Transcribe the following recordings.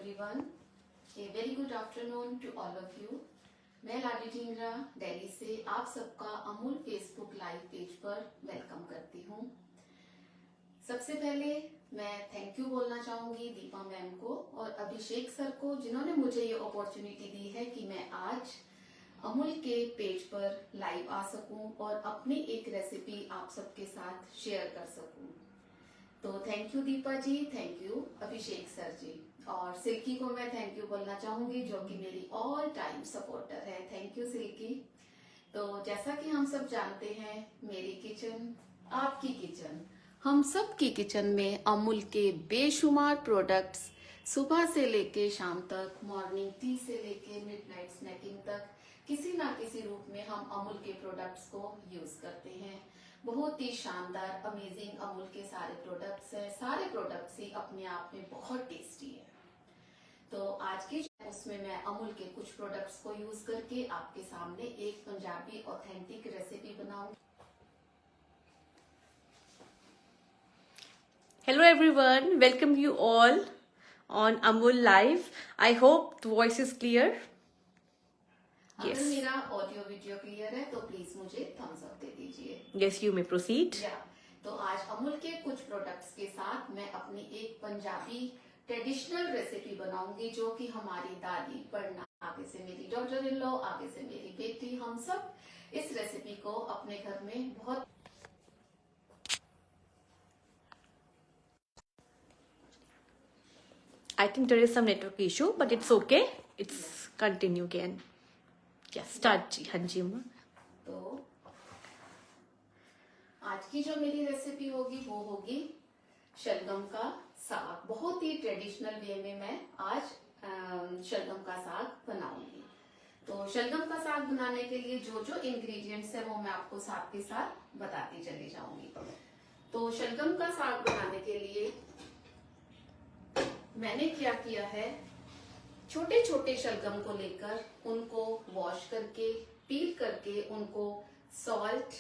everyone. A very good afternoon to all of you. मैं लाडी ढींगरा दिल्ली से आप सबका अमूल फेसबुक लाइव पेज पर वेलकम करती हूँ। सबसे पहले मैं थैंक यू बोलना चाहूंगी दीपा मैम को और अभिषेक सर को, जिन्होंने मुझे ये अपॉर्चुनिटी दी है कि मैं आज अमूल के पेज पर लाइव आ सकूं और अपनी एक रेसिपी आप सबके साथ शेयर कर सकूं। तो thank you Deepa ji, thank you Abhishek sir ji, और सिल्की को मैं थैंक यू बोलना चाहूंगी जो कि मेरी ऑल टाइम सपोर्टर है। Thank you Silky. तो जैसा कि हम सब जानते हैं, मेरी किचन आपकी किचन, हम सब की किचन में अमूल के बेशुमार प्रोडक्ट्स सुबह से लेके शाम तक, मॉर्निंग टी से लेके मिडनाइट स्नैकिंग तक किसी ना किसी रूप में हम अमूल के प्रोडक्ट्स को यूज करते हैं। बहुत ही शानदार अमेजिंग अमूल के सारे प्रोडक्ट्स हैं। सारे प्रोडक्ट्स ही अपने आप में बहुत टेस्टी है। तो आज की उसमें मैं अमूल के कुछ प्रोडक्ट्स को यूज करके आपके सामने एक पंजाबी ऑथेंटिक रेसिपी बनाऊंगी। Hello everyone, welcome you all on Amul Live. I hope the voice is clear. अगर मेरा ऑडियो वीडियो क्लियर है तो प्लीज मुझे थम्स अप दे दीजिए। Yes, you may proceed. तो आज अमूल के कुछ प्रोडक्ट्स के साथ मैं अपनी एक पंजाबी ट्रेडिशनल रेसिपी बनाऊंगी जो कि हमारी दादी, पढ़ना, आगे से मेरी डॉटर इन लॉ, आगे से मेरी बेटी, हम सब इस रेसिपी को अपने घर में बहुत I think there is some network issue, but it's okay. It's continue again. Yes, start जी, हाँ जी अम्मा। तो आज की जो मेरी रेसिपी होगी वो होगी शलगम का साग। बहुत ही ट्रेडिशनल वे में मैं आज शलगम का साग बनाऊंगी। तो शलगम का साग बनाने के लिए जो जो इंग्रेडिएंट्स है वो मैं आपको साथ के साथ बताती चली जाऊंगी। तो शलगम का साग बनाने के लिए मैंने क्या किया है, छोटे छोटे शलगम को लेकर उनको वॉश करके, पील करके, उनको सॉल्ट,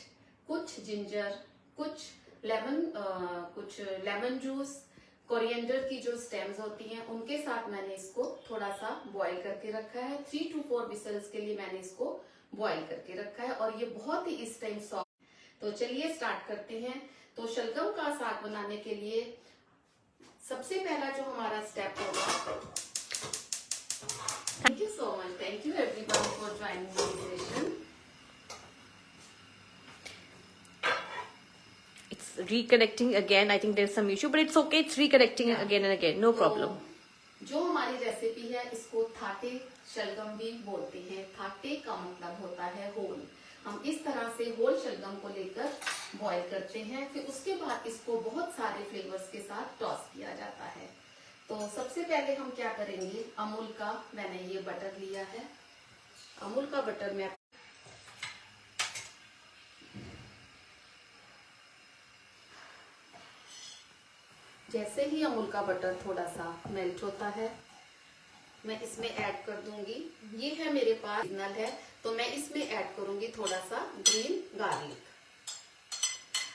कुछ जिंजर, कुछ लेमन जूस, कोरिएंडर की जो स्टेम्स होती हैं उनके साथ मैंने इसको थोड़ा सा बॉईल करके रखा है। 3 to 4 विसल्स के लिए मैंने इसको बॉईल करके रखा है और ये बहुत ही इस टाइम सॉफ्ट। तो चलिए स्टार्ट करते हैं। तो शलगम का साग बनाने के लिए सबसे पहला जो हमारा स्टेप होगा, thank you so much, thank you everyone for joining this session. It's reconnecting again. I think there's some issue, but it's okay. It's reconnecting again and again. No problem. जो हमारी रेसिपी है इसको थाटे शलगम भी बोलते हैं। थाटे का मतलब होता है होल। हम इस तरह से होल शलगम को लेकर बॉईल करते हैं, फिर उसके बाद इसको बहुत सारे फ्लेवर्स के साथ टॉस किया जाता है। तो सबसे पहले हम क्या करेंगे, अमूल का मैंने ये बटर लिया है। अमूल का बटर मैं जैसे ही अमूल का बटर थोड़ा सा मेल्ट होता है मैं इसमें ऐड कर दूंगी, ये है मेरे पास सिग्नल है, तो मैं इसमें ऐड करूंगी थोड़ा सा ग्रीन गार्लिक।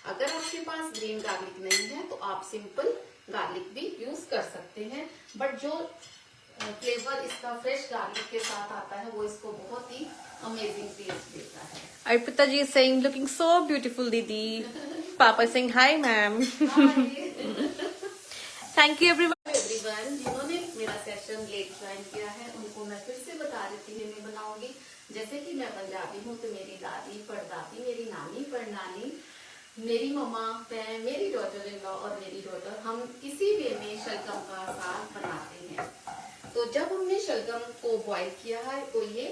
अगर आपके पास ग्रीन गार्लिक नहीं है तो आप सिंपल गार्लिक भी यूज कर सकते हैं, बट जो फ्लेवर इसका फ्रेश गार्लिक के साथ आता है वो इसको बहुत ही अमेजिंग टेस्ट देता है। Arpita ji is saying, looking so beautiful, Didi. Papa is saying, hi, ma'am. Thank you, everyone. जिन्होंने मेरा सेशन लेट ज्वाइन किया है उनको मैं फिर से बता देती हूँ मैं बनाऊंगी। जैसे कि मैं पंजाबी हूँ तो मेरी दादी, परदादी, मेरी नानी, परनानी, मेरी मम्मा, मैं, मेरी डॉटर इन लॉ और मेरी डॉटर, हम इसी वे में शलगम का साग बनाते हैं। तो जब हमने शलगम को बॉईल किया है तो ये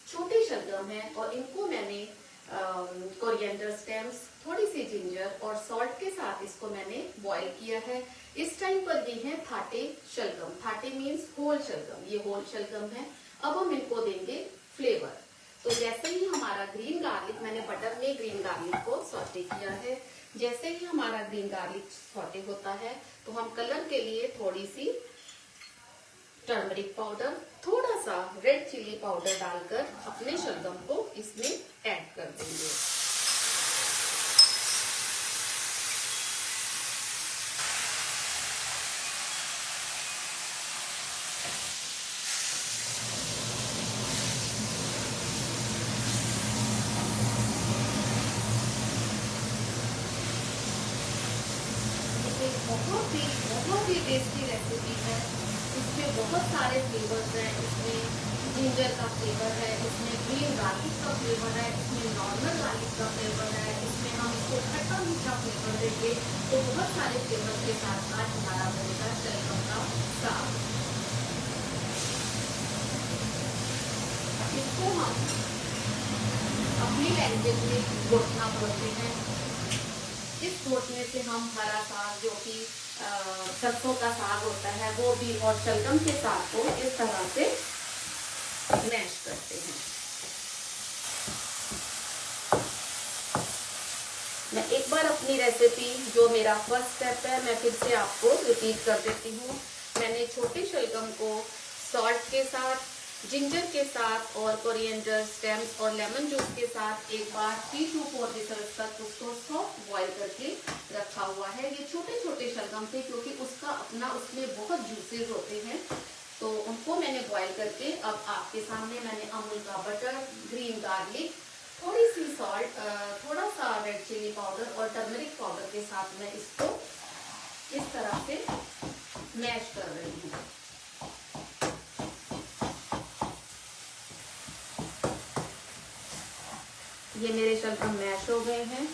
छोटे शलगम है और इनको मैंने कोरिएंडर स्टेम्स, थोड़ी सी जिंजर और सॉल्ट के साथ इसको मैंने बॉईल किया है। इस टाइम पर ये है थाटे शलगम। थाटे मीन्स होल शलगम, ये होल शलगम है। अब हम इनको देंगे फ्लेवर। तो जैसे ही हमारा ग्रीन गार्लिक, मैंने बटर में ग्रीन गार्लिक को सॉटे किया है, जैसे ही हमारा ग्रीन गार्लिक सॉटे होता है तो हम कलर के लिए थोड़ी सी टर्मरिक पाउडर, थोड़ा सा रेड चिली पाउडर डालकर अपने शलगम को इसमें ऐड कर देंगे। टेस्टी रेसिपी है। इसमें बहुत सारे फ्लेवर्स हैं। इसमें जिंजर का फ्लेवर है, इसमें ग्रीन गार्लिक का फ्लेवर है, इसमें नॉर्मल गार्लिक का फ्लेवर है, इसमें हम इसको खट्टा मीठा फ्लेवर देंगे। तो बहुत सारे फ्लेवर के साथ आज हमारा बनेगा शलगम का साग। इसको हम अपनी लैंग्वेज में घोटना बोलते हैं। इस घोटने से हम हरा साग जो कि सरसों का साग होता है वो भी और शलगम के साग को इस तरह से मैश करते हैं। मैं एक बार अपनी रेसिपी जो मेरा फर्स्ट स्टेप है मैं फिर से आपको रिपीट कर देती हूँ। मैंने छोटे शलगम को सॉल्ट के साथ, जिंजर के साथ और कोरिएंडर स्टेम्स और लेमन जूस के साथ एक बार 3 to 4 विसल्स तक उसको सॉफ्ट बॉईल करके रखा हुआ है। ये छोटे छोटे शलगम थे क्योंकि उसका अपना उसमें बहुत जूसेस होते हैं, तो उनको मैंने बॉईल करके अब आपके सामने मैंने अमूल का बटर, ग्रीन गार्लिक, थोड़ी सी सॉल्ट, थोड़ा सा रेड चिली पाउडर और टर्मरिक पाउडर के साथ मैं इसको इस तरह से मैश कर रही हूँ। ये मेरे शलगम मैश हो गए हैं।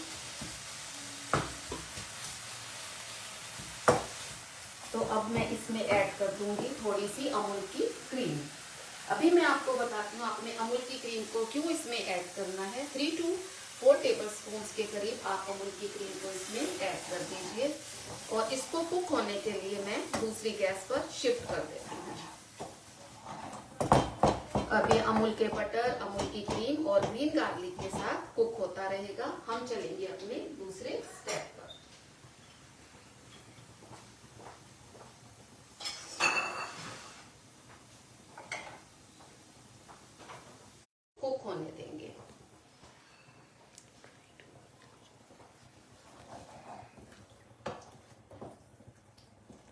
तो अब मैं इसमें ऐड कर दूंगी थोड़ी सी अमूल की क्रीम। अभी मैं आपको बताती हूँ आपने अमूल की क्रीम को क्यों इसमें ऐड करना है। 3 to 4 टेबलस्पून के करीब आप अमूल की क्रीम को इसमें ऐड कर दीजिए और इसको कुक होने के लिए मैं दूसरी गैस पर शिफ्ट कर देती हूँ। अब ये अमूल के बटर, अमूल की क्रीम और ग्रीन गार्लिक के साथ कुक होता रहेगा। हम चलेंगे अपने दूसरे स्टेप पर। कुक होने देंगे।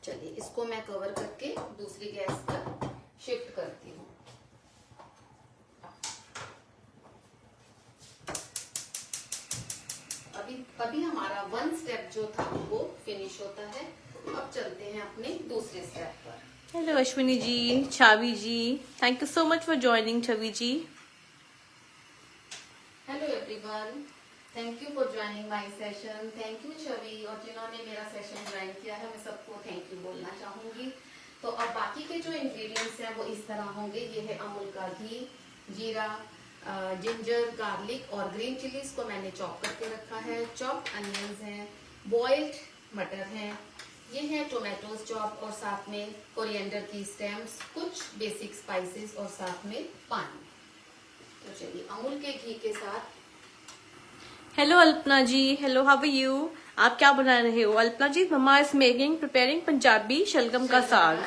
चलिए इसको मैं कवर करके दूसरी गैस पर शिफ्ट करती हूँ। अभी हमारा 1 स्टेप जो था वो फिनिश होता है। अब चलते हैं अपने दूसरे स्टेप पर। Hello Ashwini ji, Chhavi ji, thank you so much for joining Chhavi ji. Hello everyone, thank you for joining my session. Thank you Chhavi, और जिन्होंने मेरा सेशन ज्वाइन किया है मैं सबको थैंक यू बोलना चाहूंगी। तो अब बाकी के जो इंग्रेडिएंट्स हैं वो इस तरह होंगे। ये है अमूल का घी, जीरा, जिंजर, गार्लिक और ग्रीन चिलीज को मैंने चॉप करके रखा है। चॉप्ड अनियंस हैं, बॉइल्ड मटर हैं, ये हैं टोमेटोज चॉप और साथ में कोरिएंडर की स्टेम्स, कुछ बेसिक स्पाइसेस और साथ में पानी। तो चलिए अमूल के घी के साथ। Hello Alpana ji, hello how are you? आप क्या बना रहे हो? Alpana ji, mamma is making preparing Punjabi शलगम का साग।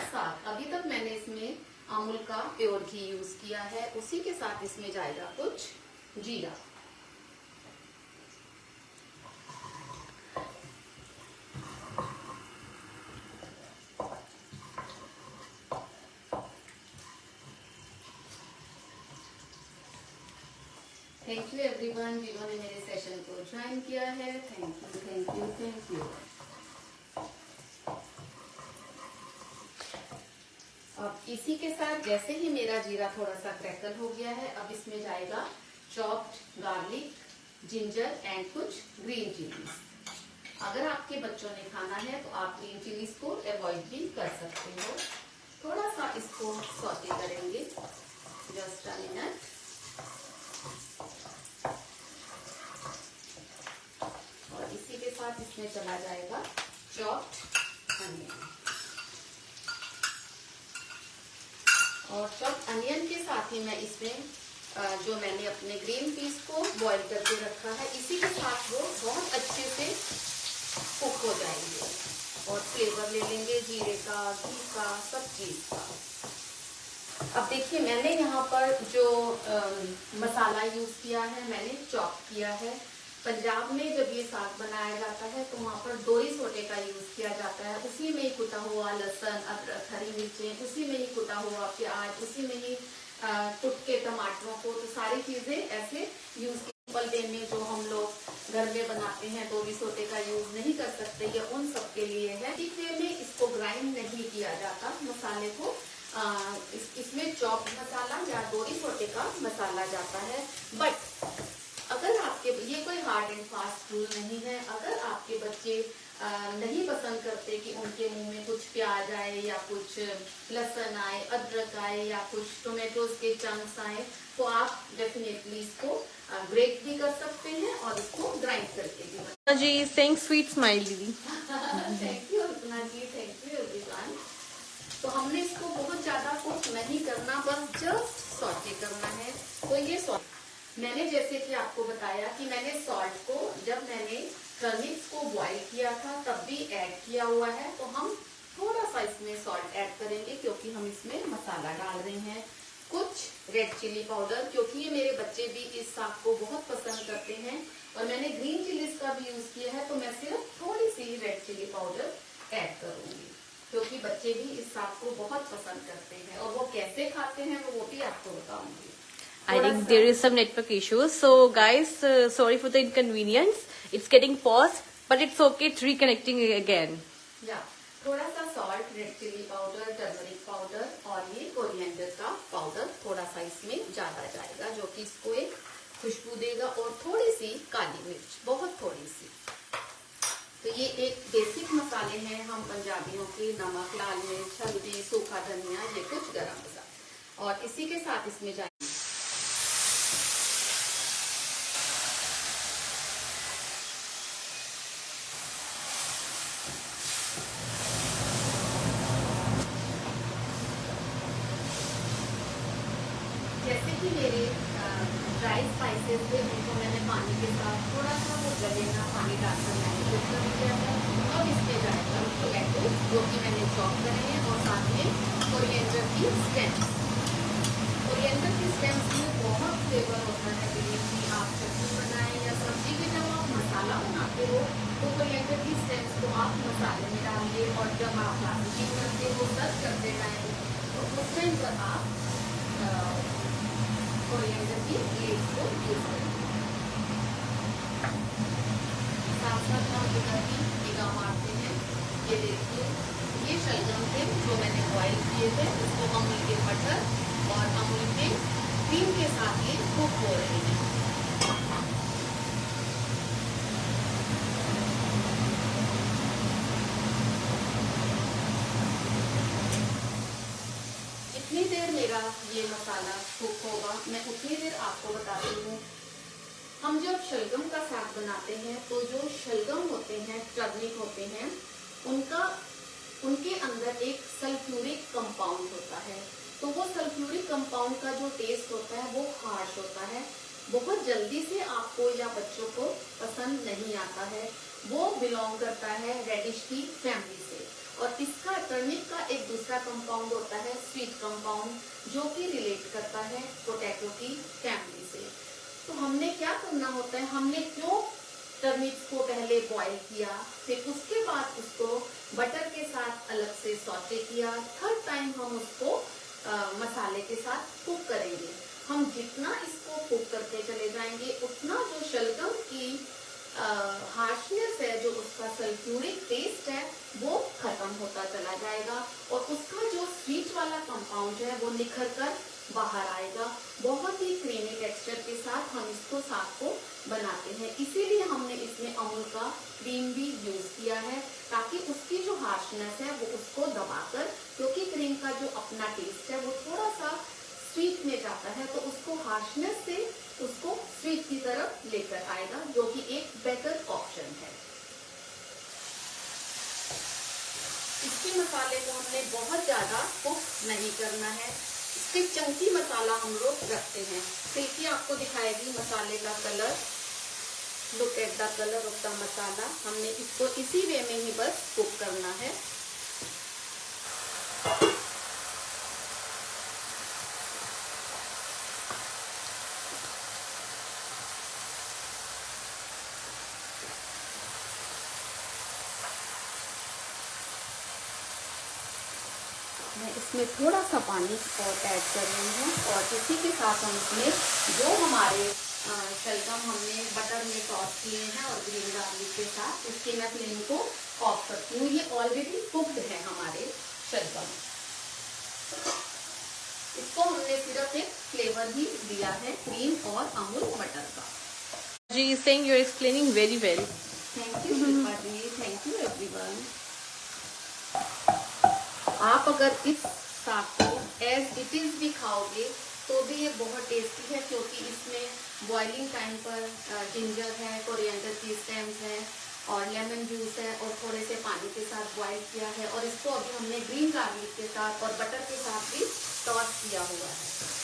अभी तक मैंने इसमें अमूल का प्योर घी यूज किया है। उसी के साथ इसमें जाएगा कुछ जीरा, थैंक यू एवरीवन जिन्होंने मेरे सेशन को ज्वाइन किया है। Thank you thank you thank you. अब इसी के साथ जैसे ही मेरा जीरा थोड़ा सा क्रैकल हो गया है, अब इसमें जाएगा चॉप्ड गार्लिक, जिंजर एंड कुछ ग्रीन चिलीज। अगर आपके बच्चों ने खाना है तो आप ग्रीन चिलीज को अवॉइड भी कर सकते हो। थोड़ा सा इसको सौटे करेंगे, जस्ट अ मिनट। और इसी के साथ इसमें चला जाएगा चॉप्ड अनियन। और चॉप्ड अनियन के साथ ही मैं इसमें जो मैंने अपने ग्रीन पीस को बॉईल करके रखा है, इसी के साथ वो बहुत अच्छे से कुक हो जाएंगे और फ्लेवर ले लेंगे जीरे का, घी का, सब चीज का। अब देखिए मैंने यहाँ पर जो मसाला यूज किया है मैंने चॉप किया है। पंजाब में जब ये साग बनाया जाता है तो वहाँ पर दोरी सोटे का यूज किया जाता है। उसी में ही कुटा हुआ लहसुन, अदरक, हरी मिर्चें, उसी में ही कुटा हुआ प्याज, उसी में ही कुट के टमाटरों को, तो सारी चीजें ऐसे यूज। सिंपल वे में जो हम लोग घर में बनाते हैं तो रिसोटे का यूज नहीं कर सकते, ये उन सब के लिए है। ठीक वे में इसको ग्राइंड नहीं किया जाता मसाले को, इसमें चॉप मसाला या डोरी सोटे का मसाला जाता है। बट अगर आपके, ये कोई हार्ड एंड फास्ट रूल नहीं है, अगर आपके बच्चे नहीं पसंद करते कि उनके मुंह में कुछ प्याज आए या कुछ लहसुन आए, अदरक आए या कुछ टोमेटोज के चंक्स आए, तो आप डेफिनेटली इसको ग्रेट भी कर सकते हैं और इसको ग्राइंड करके भी। जी सेइंग स्वीट स्माइल दीदी। Thank you Alpana ji, thank you everyone. तो हमने इसको बहुत ज्यादा कुक नहीं करना, बस जस्ट सॉटे करना है। तो ये सॉल्ट मैंने, जैसे कि आपको बताया कि मैंने सॉल्ट को, जब मैंने टर्निप्स को बॉईल किया था तब भी ऐड किया हुआ है, तो हम थोड़ा सा इसमें सॉल्ट ऐड करेंगे क्योंकि हम इसमें मसाला डाल रहे हैं। कुछ रेड चिली पाउडर, क्योंकि ये मेरे बच्चे भी इस साग को बहुत पसंद करते हैं और मैंने ग्रीन चिलीज का भी यूज किया है, तो मैं सिर्फ थोड़ी सी रेड चिली पाउडर ऐड करूंगी क्योंकि बच्चे भी इस साग को बहुत पसंद करते हैं और वो कैसे खाते हैं वो भी आपको बताऊंगी। I think there is some network issues. So guys, sorry for the inconvenience. It's getting paused, but it's okay. It's reconnecting again. या थोड़ा सा salt, red chilli powder, turmeric powder और ये कोरिएंडर का पाउडर थोड़ा सा इसमें ज्यादा जाएगा, जो कि इसको एक खुशबू देगा, और थोड़ी सी काली मिर्च, बहुत थोड़ी सी। तो ये एक बेसिक मसाले हैं हम पंजाबियों के, नमक, लाल मिर्च, हल्दी, सूखा धनिया, ये कुछ गरम मसाला, और इसी के साथ इसमें जाएगा जैसे कि मेरे ड्राई स्पाइसेस थे, उनको मैंने पानी के साथ थोड़ा सा वो गलेना पानी डालकर मैंने कुक कर दिया था। अब इसमें जाएगा टोमेटो जो कि मैंने चॉप करे हैं, और साथ में कोरिएंडर की स्टेम्स। कोरिएंडर की स्टेम्स में बहुत फ्लेवर होता है बिरयानी, आप सब्जी बनाएं या सब्जी के जब आप मसाला बनाते हो तो कोरिएंडर की स्टेम्स को आप मसाले में डालिए, और जब आप गार्निशिंग करते हो, सर्व करते टाइम, तो उस टाइम पर आप कोरिएंडर की लीव्स को यूज करें। साथ साथ हम इधर भी निगाह मारते हैं। ये देखिए, ये शलगम थे जो मैंने बॉईल किए थे, उसको अमूल के बटर और अमूल के क्रीम के साथ ये कुक हो रहे हैं। जितनी देर मेरा ये मसाला कुक होगा, मैं उतनी देर आपको बताती हूँ। हम जब शलगम का साग बनाते हैं तो जो शलगम होते हैं, टर्निप होते हैं, उनके अंदर एक सल्फ्यूरिक कंपाउंड होता है। तो वो सल्फ्यूरिक कंपाउंड का जो टेस्ट होता है वो हार्श होता है, बहुत जल्दी से आपको या बच्चों को पसंद नहीं आता है। वो बिलोंग करता है रेडिश की फैमिली से। और इसका, टर्निप का एक दूसरा कंपाउंड होता है स्वीट कंपाउंड, जो कि रिलेट करता है पोटैटो की फैमिली से। तो हमने क्या करना होता है, हमने क्यों टर्निप्स को पहले बॉईल किया, फिर उसके बाद उसको बटर के साथ अलग से सॉटे किया, थर्ड टाइम हम उसको मसाले के साथ कुक करेंगे। हम जितना इसको कुक करते चले जाएंगे, उतना जो शलगम की हार्शनेस है, जो उसका सल्फ्यूरिक टेस्ट है, वो खत्म होता चला जाएगा, और उसका जो स्वीट वाला कंपाउंड है वो निखर कर बाहर आएगा। बहुत ही क्रीमी टेक्सचर के साथ हम इसको साग को बनाते हैं। इसीलिए हमने इसमें अमूल का क्रीम भी यूज किया है, ताकि उसकी जो हार्शनेस है वो उसको दबाकर, क्योंकि क्रीम का जो अपना टेस्ट है वो थोड़ा सा स्वीट में जाता है, तो उसको हार्शनेस से उसको स्वीट की तरफ लेकर आएगा, जो कि एक बेटर ऑप्शन है। इसके मसाले को हमने बहुत ज्यादा कुक नहीं करना है, इसके चंकी मसाला हम लोग रखते हैं। सिल्की आपको दिखाएगी मसाले का colour, look at the colour of the masala. हमने इसको इसी वे में ही बस कुक करना है। मैं इसमें थोड़ा सा पानी और ऐड कर रही हूँ, और इसी के साथ हम इसमें जो हमारे शलगम हमने बटर में टॉस किए हैं और ग्रीन गार्लिक के साथ। इसकी मैं फ्लेम को ऑफ करती हूँ। ये ऑलरेडी कुक्ड है हमारे शलगम। इसको हमने सिर्फ एक फ्लेवर ही दिया है क्रीम और अमूल बटर का। Ji saying you're explaining very well. Thank you Shilpa ji, thank you everyone. आप अगर इस साग को एज इट इज भी खाओगे तो भी ये बहुत टेस्टी है, क्योंकि इसमें बॉइलिंग टाइम पर जिंजर है, कोरिएंडर की स्टेम्स है और लेमन जूस है और थोड़े से पानी के साथ बॉईल किया है। और इसको अभी हमने ग्रीन गार्लिक के साथ और बटर के साथ भी टॉस किया हुआ है।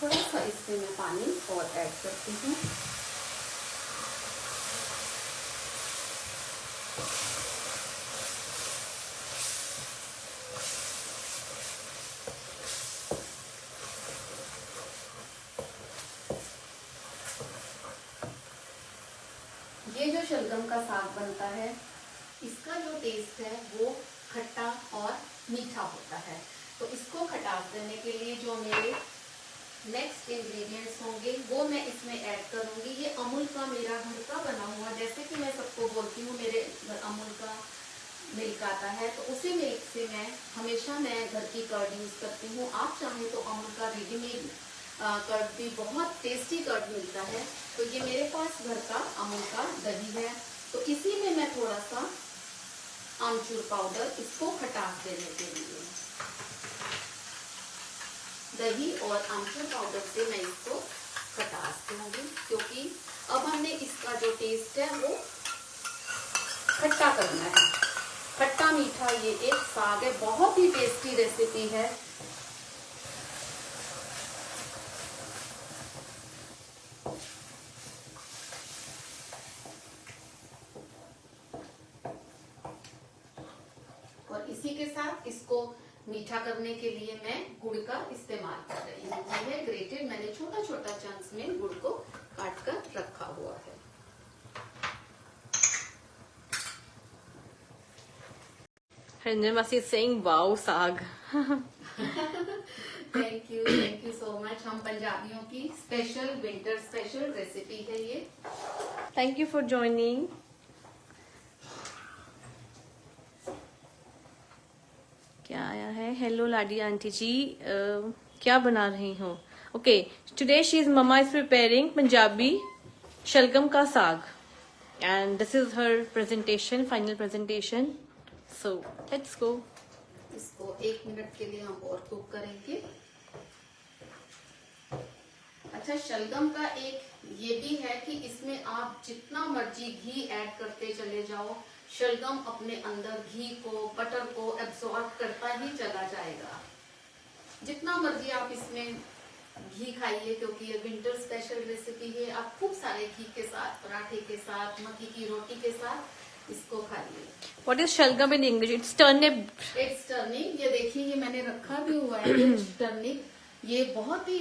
थोड़ा सा इसमें मैं पानी और ऐड करती हूँ। ये जो शलगम का साग बनता है, इसका जो टेस्ट है वो खट्टा और मीठा होता है। तो इसको खटास देने के लिए जो मेरे नेक्स्ट इंग्रेडिएंट्स होंगे वो मैं इसमें ऐड करूंगी। ये अमूल का मेरा घर का बना हुआ, जैसे कि मैं सबको बोलती हूँ मेरे अमूल का मिल्क आता है, तो उसी मिल्क से मैं हमेशा घर की कर्ड यूज करती हूँ। आप चाहें तो अमूल का रेडीमेड कर्ड भी बहुत टेस्टी कर्ड मिलता है। तो ये मेरे पास घर का अमूल का दही है, तो इसी में मैं थोड़ा सा आमचूर पाउडर, इसको खटास देने के लिए दही और आमचूर पाउडर से मैं इसको खटास दूंगी, क्योंकि अब हमने इसका जो टेस्ट है वो खट्टा करना है। खट्टा मीठा ये एक साग है, बहुत ही टेस्टी रेसिपी है। और इसी के साथ इसको मीठा करने के लिए मैं गुड़ का इस्तेमाल कर रही हूँ। ये ग्रेटेड मैंने छोटा छोटा चंक्स में गुड़ को काट कर रखा हुआ है। Ranjan Masi is saying wow साग. Thank you so much. हम पंजाबियों की स्पेशल विंटर स्पेशल रेसिपी है ये। Thank you for joining. क्या आया है? हेलो लाडी आंटी जी, क्या बना रही हूँ? Okay, today she is mama is preparing Punjabi शलगम का साग and this is her presentation, final presentation. So let's go. इसको 1 मिनट के लिए हम और कुक करेंगे। अच्छा, शलगम का एक ये भी है कि इसमें आप जितना मर्जी घी ऐड करते चले जाओ, शलगम अपने अंदर घी को, बटर को एब्सॉर्ब करता ही चला जाएगा। जितना मर्जी आप इसमें घी खाइए, क्योंकि ये विंटर स्पेशल रेसिपी है। आप खूब सारे घी के साथ, पराठे के साथ, मक्की की रोटी के साथ इसको खाइए। व्हाट इज शलगम in English? It's turnip. It's turnip. ये देखिए, ये मैंने रखा भी हुआ है टर्निप। ये बहुत ही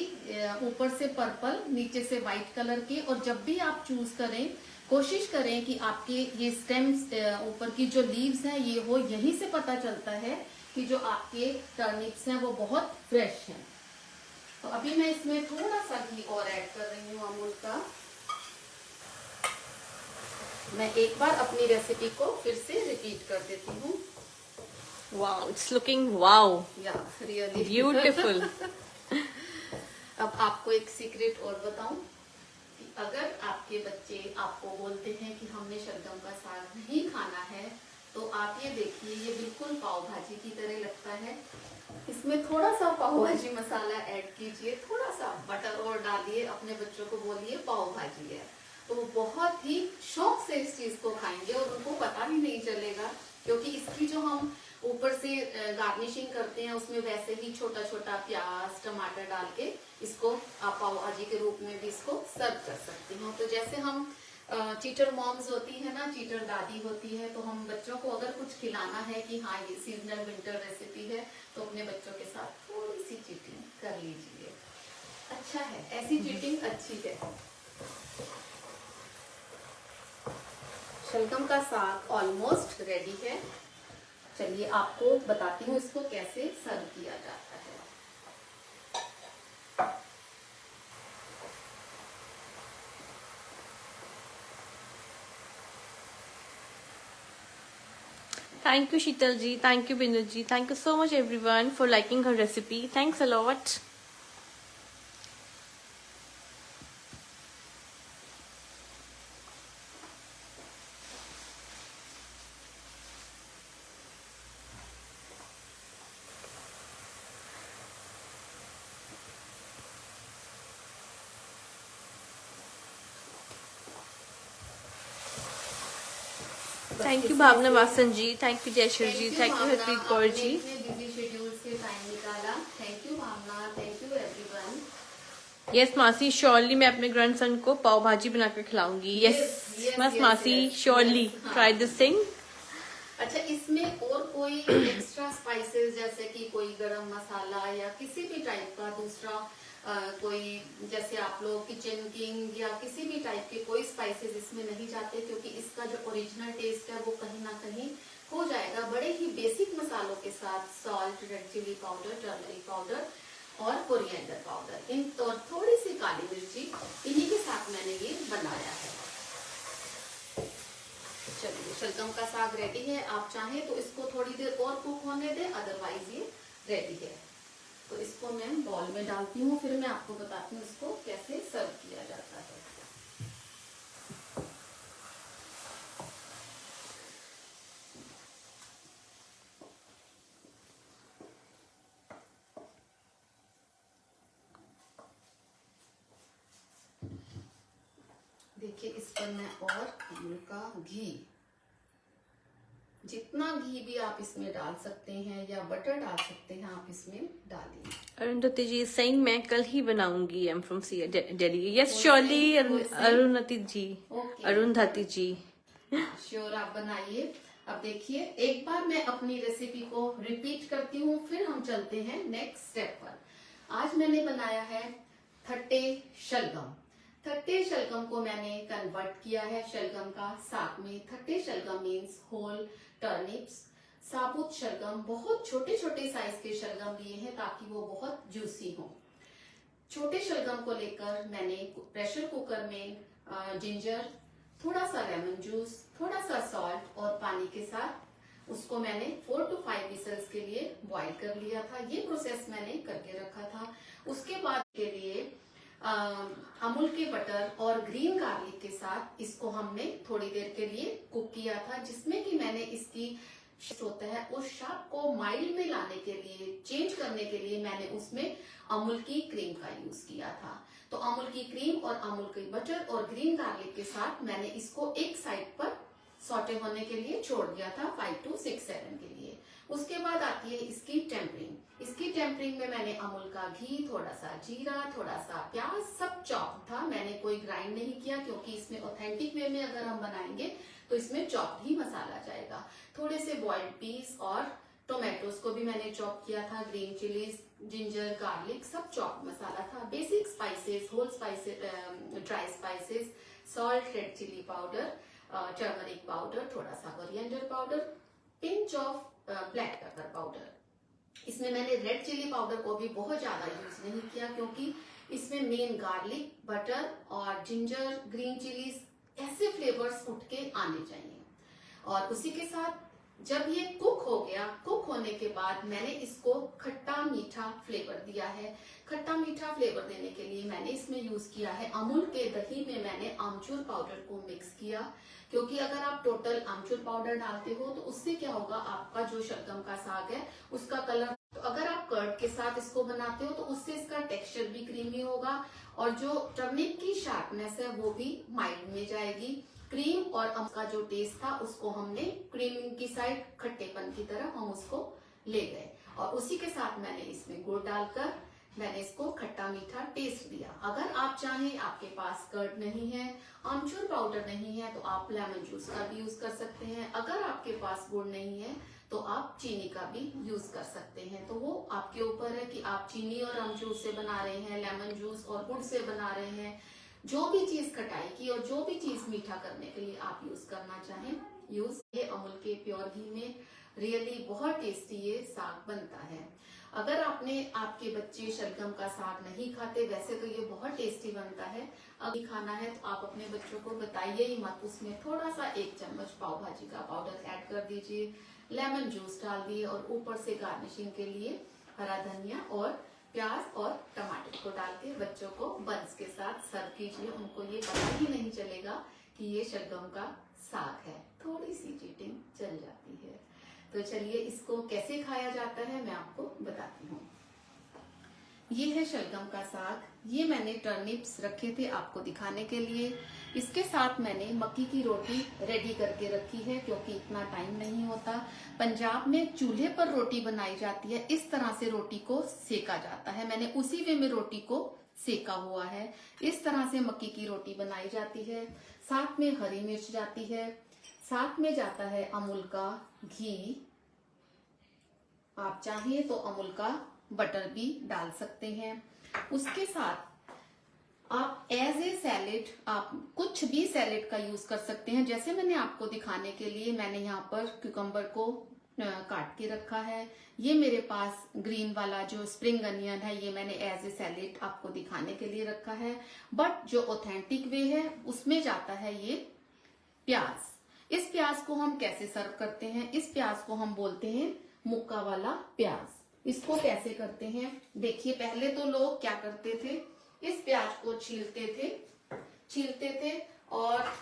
ऊपर से पर्पल, नीचे से व्हाइट कलर के। और जब भी आप चूज करें, कोशिश करें कि आपके ये स्टेम्स, ऊपर की जो लीव्स हैं ये हो। यहीं से पता चलता है कि जो आपके टर्निप्स हैं वो बहुत फ्रेश हैं। तो अभी मैं इसमें थोड़ा सा घी और ऐड कर रही हूँ अमूल का। मैं एक बार अपनी रेसिपी को फिर से रिपीट कर देती हूँ। वाओ, इट्स लुकिंग वाओ, या रियली ब्यूटीफुल। अब आपको एक सीक्रेट और बताऊं कि अगर आपके बच्चे आपको बोलते हैं कि हमने शलगम का साग नहीं खाना है, तो आप ये देखिए, ये बिल्कुल पाव भाजी की तरह लगता है। इसमें थोड़ा सा पाव भाजी मसाला ऐड कीजिए, थोड़ा सा बटर और डालिए, अपने बच्चों को बोलिए पाव भाजी है, तो वो बहुत ही शौक से इस चीज को खाएंगे और उनको पता भी नहीं चलेगा। क्योंकि इसकी जो हम ऊपर से गार्निशिंग करते हैं, उसमें वैसे ही छोटा छोटा प्याज, टमाटर डाल के इसको आप पाव भाजी के रूप में भी इसको सर्व कर सकते हो। तो जैसे हम चीटर मॉम्स होती है ना, चीटर दादी होती है, तो हम बच्चों को अगर कुछ खिलाना है कि हाँ ये सीजनल विंटर रेसिपी है, तो अपने बच्चों के साथ थोड़ी सी चीटिंग कर लीजिए। अच्छा है, ऐसी चीटिंग अच्छी है। शलगम का साग ऑलमोस्ट रेडी है। चलिए आपको बताती हूँ इसको कैसे सर्व किया जाता है। Thank you, Sheetal ji. Thank you, Bindu ji. Thank you so much, everyone, for liking her recipe. Thanks a lot. Thank you, Bhavna Vasan ji. Thank you, Jaishwar ji. Thank you, Harpreet Kaur ji. Busy schedule से time निकाला। Thank you Bhavna, thank you everyone. Yes, मासी, surely मैं अपने grandson को पाव भाजी बनाकर खिलाऊंगी। Yes, मासी, surely try this thing. अच्छा, इसमें और कोई एक्स्ट्रा स्पाइसेस जैसे कि कोई गरम मसाला या किसी भी टाइप का दूसरा कोई, जैसे आप लोग किचन किंग या किसी भी टाइप के कोई स्पाइसेस इसमें नहीं जाते, क्योंकि इसका जो ओरिजिनल टेस्ट है वो कहीं ना कहीं हो जाएगा बड़े ही बेसिक मसालों के साथ। Salt, red chilli powder, turmeric powder और कोरिएंडर पाउडर, इन तो थोड़ी सी काली मिर्ची, इन्हीं के साथ मैंने ये बनाया है। चलिए, शलगम का साग रेडी है। आप चाहें तो इसको थोड़ी देर और कुक होने दें, अदरवाइज ये रेडी है। तो इसको मैं बॉल में डालती हूँ, फिर मैं आपको बताती हूँ इसको कैसे सर्व किया जाता है। देखिए, इस पर मैं और अमूल का घी, जितना घी भी आप इसमें डाल सकते हैं या बटर डाल सकते हैं, आप इसमें डालिए। अरुंधति जी saying मैं कल ही बनाऊंगी। I'm from Delhi. Yes, surely, Arundhati ji. Arundhati ji. Sure, आप बनाइए। अब देखिए, एक बार मैं अपनी रेसिपी को रिपीट करती हूँ, फिर हम चलते हैं नेक्स्ट स्टेप पर। आज मैंने बनाया है थट्टे शलगम। थट्टे शलगम को मैंने कन्वर्ट किया है शलगम का साग में। थट्टे शलगम मीन्स होल टर्निप्स। साबुत शलगम, बहुत छोटे छोटे साइज के शलगम लिए हैं ताकि वो बहुत जूसी हो। छोटे शलगम को लेकर मैंने प्रेशर कुकर में जिंजर, थोड़ा सा लेमन जूस, थोड़ा सा सॉल्ट और पानी के साथ उसको मैंने 4 to 5 विसल्स के लिए बॉईल कर लिया था। ये प्रोसेस मैंने करके रखा था। उसके बाद के लिए अमूल के बटर और ग्रीन गार्लिक के साथ इसको हमने थोड़ी देर के लिए कुक किया था, जिसमें कि मैंने इसकी होता है उस शाप को माइल्ड में लाने के लिए, चेंज करने के लिए मैंने उसमें अमूल की क्रीम का यूज किया था। तो अमूल की क्रीम और अमूल की बटर और ग्रीन गार्लिक के साथ मैंने इसको एक साइड पर सॉटे होने के लिए छोड़ दिया था 5 to 6 सेकंड के लिए। उसके बाद आती है इसकी टेम्परिंग। इसकी टेम्परिंग में मैंने अमूल का घी, थोड़ा सा जीरा, थोड़ा सा प्याज, सब चॉप था। मैंने कोई ग्राइंड नहीं किया, क्योंकि इसमें ऑथेंटिक वे में अगर हम बनाएंगे तो इसमें चॉप ही मसाला जाएगा। थोड़े से बॉइल्ड पीस और टोमेटोज को भी मैंने चॉप किया था। ग्रीन चिलीज, जिंजर, गार्लिक, सब चॉप मसाला था। Basic spices, whole spices, dry spices, salt, red chilli powder, turmeric powder, थोड़ा सा coriander powder, pinch of black pepper powder. इसमें मैंने रेड चिली पाउडर को भी बहुत ज्यादा यूज नहीं किया, क्योंकि इसमें मेन गार्लिक, बटर और जिंजर, ग्रीन चिलीज, ऐसे फ्लेवर्स उठ के आने चाहिए। और उसी के साथ जब ये कुक हो गया, कुक होने के बाद मैंने इसको खट्टा मीठा फ्लेवर दिया है। खट्टा मीठा फ्लेवर देने के लिए मैंने इसमें यूज किया है अमूल के दही में मैंने आमचूर पाउडर को मिक्स किया, क्योंकि अगर आप टोटल आमचूर पाउडर डालते हो तो उससे क्या होगा, आपका जो शलगम का साग है उसका कलर, तो अगर आप कर्ड के साथ इसको बनाते हो तो उससे इसका टेक्सचर भी क्रीमी होगा और जो टर्निप की शार्पनेस है वो भी माइल्ड में जाएगी। क्रीम और अमूल का जो टेस्ट था उसको हमने क्रीम की साइड, खट्टेपन की तरफ हम उसको ले गए। और उसी के साथ मैंने इसमें गुड़ डालकर मैंने इसको खट्टा मीठा टेस्ट दिया। अगर आप चाहें, आपके पास कर्ड नहीं है, आमचूर पाउडर नहीं है, तो आप लेमन जूस का भी यूज कर सकते हैं। अगर आपके पास गुड़ नहीं है तो आप चीनी का भी यूज कर सकते हैं। तो वो आपके ऊपर है कि आप चीनी और आमचूर से बना रहे हैं, लेमन जूस और गुड़ से बना रहे हैं। जो भी चीज खटाई की और जो भी चीज मीठा करने के लिए आप यूज करना चाहें, यूज। ये अमूल के प्योर घी में रियली बहुत टेस्टी ये साग बनता है। अगर आपके बच्चे शलगम का साग नहीं खाते, वैसे तो ये बहुत टेस्टी बनता है, अगर खाना है तो आप अपने बच्चों को बताइए ही मत। उसमें थोड़ा सा 1 चम्मच पाव भाजी का पाउडर ऐड कर दीजिए, लेमन जूस डाल दिए और ऊपर से गार्निशिंग के लिए हरा धनिया और प्याज और टमाटर को डाल के बच्चों को बंस के साथ सर्व कीजिए। उनको ये पता ही नहीं चलेगा कि ये शलगम का साग है। थोड़ी सी चीटिंग चल जाती है। तो चलिए इसको कैसे खाया जाता है मैं आपको बताती हूँ। ये है शलगम का साग। ये मैंने टर्निप्स रखे थे आपको दिखाने के लिए। इसके साथ मैंने मक्की की रोटी रेडी करके रखी है, क्योंकि इतना टाइम नहीं होता। पंजाब में चूल्हे पर रोटी बनाई जाती है, इस तरह से रोटी को सेका जाता है। मैंने उसी वे में रोटी को सेका हुआ है। इस तरह से मक्की की रोटी बनाई जाती है। साथ में हरी मिर्च जाती है, साथ में जाता है अमूल का घी। आप चाहें तो अमूल का बटर भी डाल सकते हैं। उसके साथ आप एज ए सैलेड आप कुछ भी सैलेड का यूज कर सकते हैं। जैसे मैंने आपको दिखाने के लिए मैंने यहाँ पर क्यूकम्बर को काट के रखा है। ये मेरे पास ग्रीन वाला जो स्प्रिंग अनियन है, ये मैंने एज ए सैलेड आपको दिखाने के लिए रखा है। बट जो ऑथेंटिक वे है उसमें जाता है ये प्याज। इस प्याज को हम कैसे सर्व करते हैं? इस प्याज को हम बोलते हैं मुक्का वाला प्याज। इसको कैसे करते हैं देखिए। पहले तो लोग क्या करते थे, इस प्याज को छीलते थे और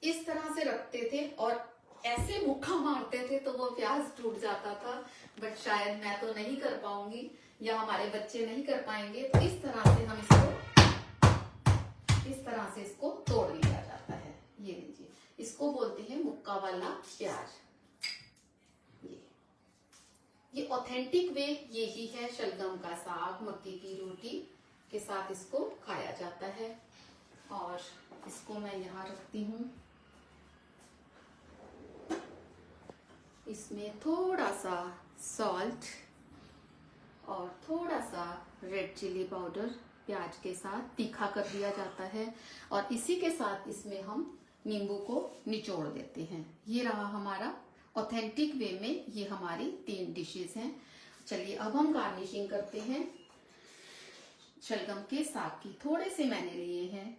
इस तरह से रखते थे और ऐसे मुक्का मारते थे तो वो प्याज टूट जाता था। बट शायद मैं तो नहीं कर पाऊंगी या हमारे बच्चे नहीं कर पाएंगे। तो इस तरह से हम इसको तोड़ लिया जाता है। ये लीजिए, इसको बोलते हैं मुक्का वाला प्याज। ये ऑथेंटिक वे यही है। शलगम का साग मक्की की रोटी के साथ इसको खाया जाता है। और इसको मैं यहाँ रखती हूँ। इसमें थोड़ा सा सॉल्ट और थोड़ा सा रेड चिली पाउडर प्याज के साथ तीखा कर दिया जाता है। और इसी के साथ इसमें हम नींबू को निचोड़ देते हैं। ये रहा हमारा ऑथेंटिक वे में ये हमारी 3 डिशेस हैं। चलिए अब हम गार्निशिंग करते हैं शलगम के साग की। थोड़े से मैंने लिए हैं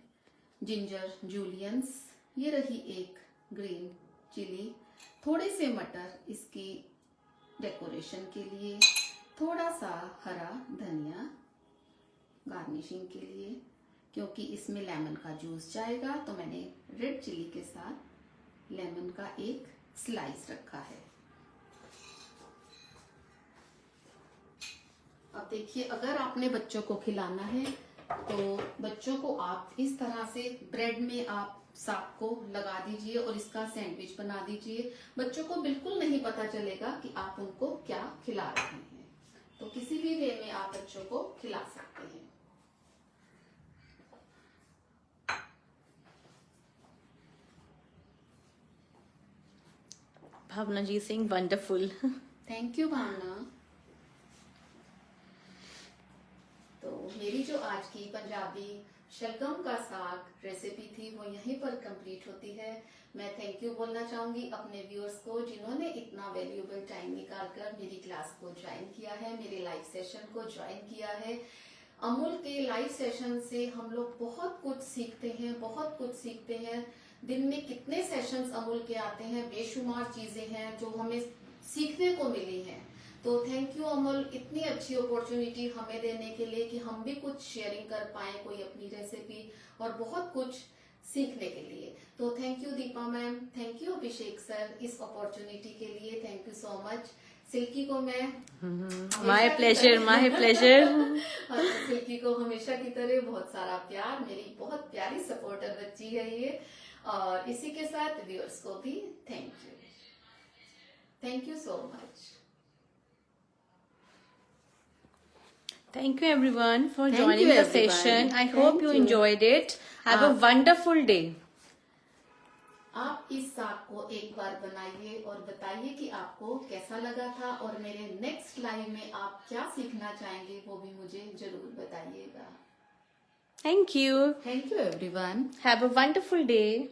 जिंजर जूलियंस, ये रही एक ग्रीन चिली, थोड़े से मटर इसकी डेकोरेशन के लिए, थोड़ा सा हरा धनिया गार्निशिंग के लिए, क्योंकि इसमें लेमन का जूस जाएगा तो मैंने रेड चिली के साथ लेमन का एक स्लाइस रखा है। अब देखिए, अगर आपने बच्चों को खिलाना है तो बच्चों को आप इस तरह से ब्रेड में आप साग को लगा दीजिए और इसका सैंडविच बना दीजिए। बच्चों को बिल्कुल नहीं पता चलेगा कि आप उनको क्या खिला रहे हैं। तो किसी भी वे में आप बच्चों को खिला सकते हैं। भावना जी सिंह वंडरफुल। थैंक यू भावना। तो मेरी जो आज की पंजाबी शलगम का साग रेसिपी थी वो यहीं पर कंप्लीट होती है। मैं थैंक यू बोलना चाहूंगी अपने व्यूअर्स को जिन्होंने इतना वैल्यूएबल टाइम निकालकर मेरी क्लास को ज्वाइन किया है, मेरे लाइव सेशन को ज्वाइन किया है। अमूल के लाइव सेशन से हम लोग बहुत कुछ सीखते हैं। दिन में कितने सेशंस अमूल के आते हैं, बेशुमार चीजें हैं जो हमें सीखने को मिली हैं। तो थैंक यू अमूल, इतनी अच्छी अपॉर्चुनिटी हमें देने के लिए कि हम भी कुछ शेयरिंग कर पाए, कोई अपनी रेसिपी और बहुत कुछ सीखने के लिए। तो thank you Deepa ma'am, thank you Abhishek sir इस अपॉर्चुनिटी के लिए, thank you so much. Silky को मैं माय प्लेजर। और सिल्की को हमेशा की तरह बहुत सारा प्यार। मेरी बहुत प्यारी सपोर्टर बच्ची है ये। और इसी के साथ व्यूअर्स को भी thank you so much. Thank you everyone for Thank joining you, the everyone. session. I Thank hope you you. enjoyed it. Have a wonderful day. आप इस साग को एक बार बनाइए और बताइए कि आपको कैसा लगा था, और मेरे नेक्स्ट लाइव में आप क्या सीखना चाहेंगे वो भी मुझे जरूर बताइएगा। Thank you. Thank you everyone. Have a wonderful day.